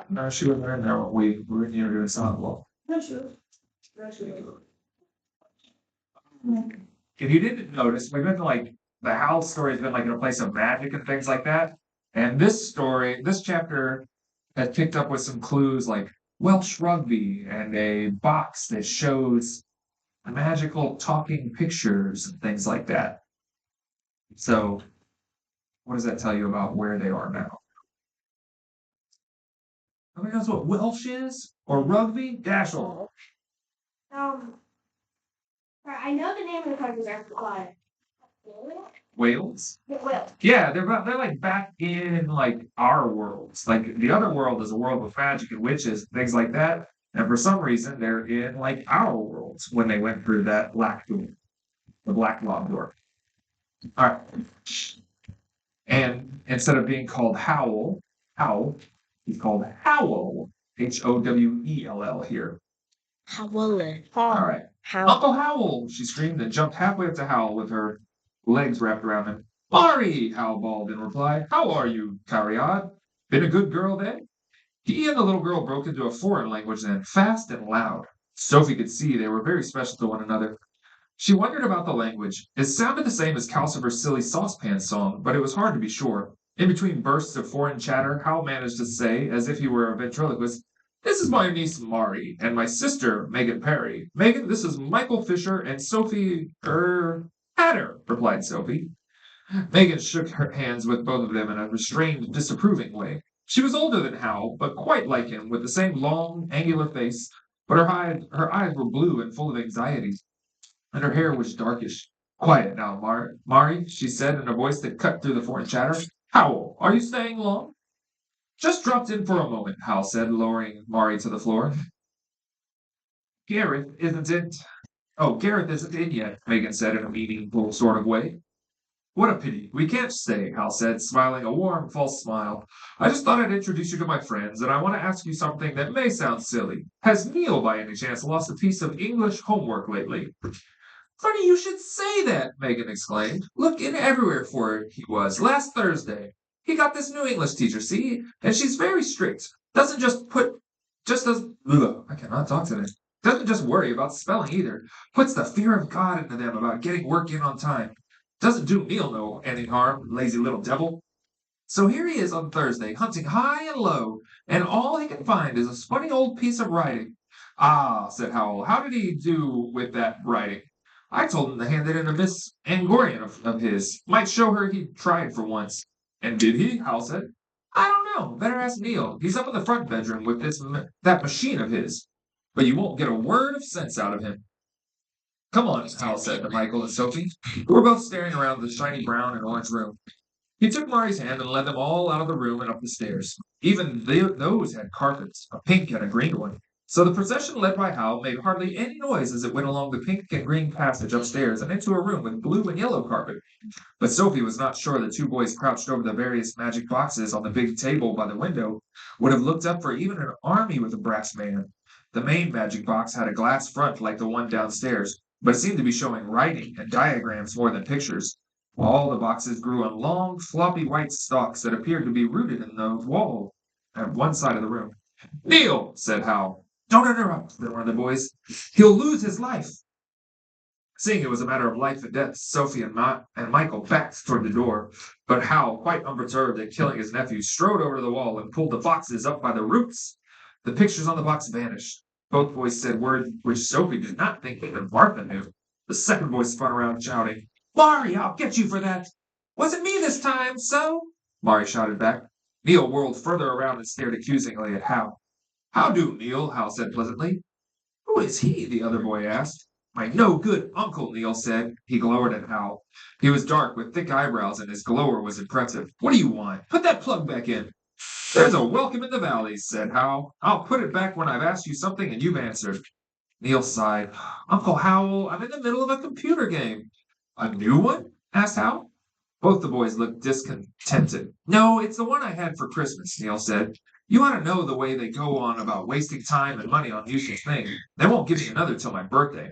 No, she wasn't in there when we were near the sound wall. If you didn't notice, we've been like the Howl story has been like in a place of magic and things like that. And this story, this chapter has picked up with some clues like Welsh rugby and a box that shows magical talking pictures and things like that. So, what does that tell you about where they are now? Nobody knows what Welsh is or rugby? Dashel. Um, I know the name of the country, I forgot it. Wales? Well, Yeah, they're like back in like our worlds. Like the other world is a world with magic and witches, things like that. And for some reason, they're in like our worlds when they went through that black door, the black log door. All right. And instead of being called Howl, he's called Howl. Howell here. Howl. All right. Howl. Uncle Howl, she screamed and jumped halfway up to Howl with her legs wrapped around him. Mari, Howl bawled in reply. How are you, Cariad? Been a good girl then? He and the little girl broke into a foreign language then, fast and loud. Sophie could see they were very special to one another. She wondered about the language. It sounded the same as Calcifer's silly saucepan song, but it was hard to be sure. In between bursts of foreign chatter, Howl managed to say, as if he were a ventriloquist, this is my niece Mari, and my sister, Megan Perry. Megan, this is Michael Fisher, and Sophie, Hatter, replied Sophie. Megan shook her hands with both of them in a restrained, disapproving way. She was older than Howl, but quite like him, with the same long, angular face, but her eyes were blue and full of anxiety, and her hair was darkish. Quiet now, Mari, she said in a voice that cut through the foreign chatter. Howl, are you staying long? Just dropped in for a moment, Howl said, lowering Mari to the floor. Gareth isn't it? Oh, Gareth isn't in yet, Megan said in a meaningful sort of way. What a pity. We can't stay, Hal said, smiling a warm, false smile. I just thought I'd introduce you to my friends, and I want to ask you something that may sound silly. Has Neil, by any chance, lost a piece of English homework lately? Funny you should say that, Megan exclaimed. Looking everywhere for it, he was, last Thursday. He got this new English teacher, see? And she's very strict. Doesn't just put, just does, ugh, I cannot talk today. Doesn't just worry about spelling either. Puts the fear of God into them about getting work in on time. Doesn't do Neil no any harm, lazy little devil. So here he is on Thursday, hunting high and low, and all he can find is a funny old piece of writing. Ah, said Howell, how did he do with that writing? I told him to hand it in to Miss Angorian of his. Might show her he'd tried for once. And did he? Hal said. I don't know. Better ask Neil. He's up in the front bedroom with that machine of his. But you won't get a word of sense out of him. Come on, Hal said to Michael and Sophie, who were both staring around the shiny brown and orange room. He took Mari's hand and led them all out of the room and up the stairs. Even those had carpets, a pink and a green one. So the procession led by Hal made hardly any noise as it went along the pink and green passage upstairs and into a room with blue and yellow carpet. But Sophie was not sure the two boys crouched over the various magic boxes on the big table by the window would have looked up for even an army with a brass band. The main magic box had a glass front like the one downstairs, but it seemed to be showing writing and diagrams more than pictures. All the boxes grew on long, floppy white stalks that appeared to be rooted in the wall at one side of the room. Neil, said Hal. Don't interrupt, said one of the boys. He'll lose his life. Seeing it was a matter of life and death, Sophie and Michael backed toward the door, but Hal, quite unperturbed at killing his nephew, strode over to the wall and pulled the boxes up by the roots. The pictures on the box vanished. Both boys said words which Sophie did not think even Martha knew. The second boy spun around, shouting, Mari, I'll get you for that. Was it me this time, so? Mari shouted back. Neil whirled further around and stared accusingly at Hal. How do, Neil? Hal said pleasantly. Who is he? The other boy asked. My no-good uncle, Neil said. He glowered at Hal. He was dark with thick eyebrows, and his glower was impressive. What do you want? Put that plug back in. There's a welcome in the valleys, said Hal. I'll put it back when I've asked you something and you've answered. Neil sighed. Uncle Howell, I'm in the middle of a computer game. A new one? Asked Hal. Both the boys looked discontented. No, it's the one I had for Christmas, Neil said. You ought to know the way they go on about wasting time and money on useless things. They won't give me another till my birthday.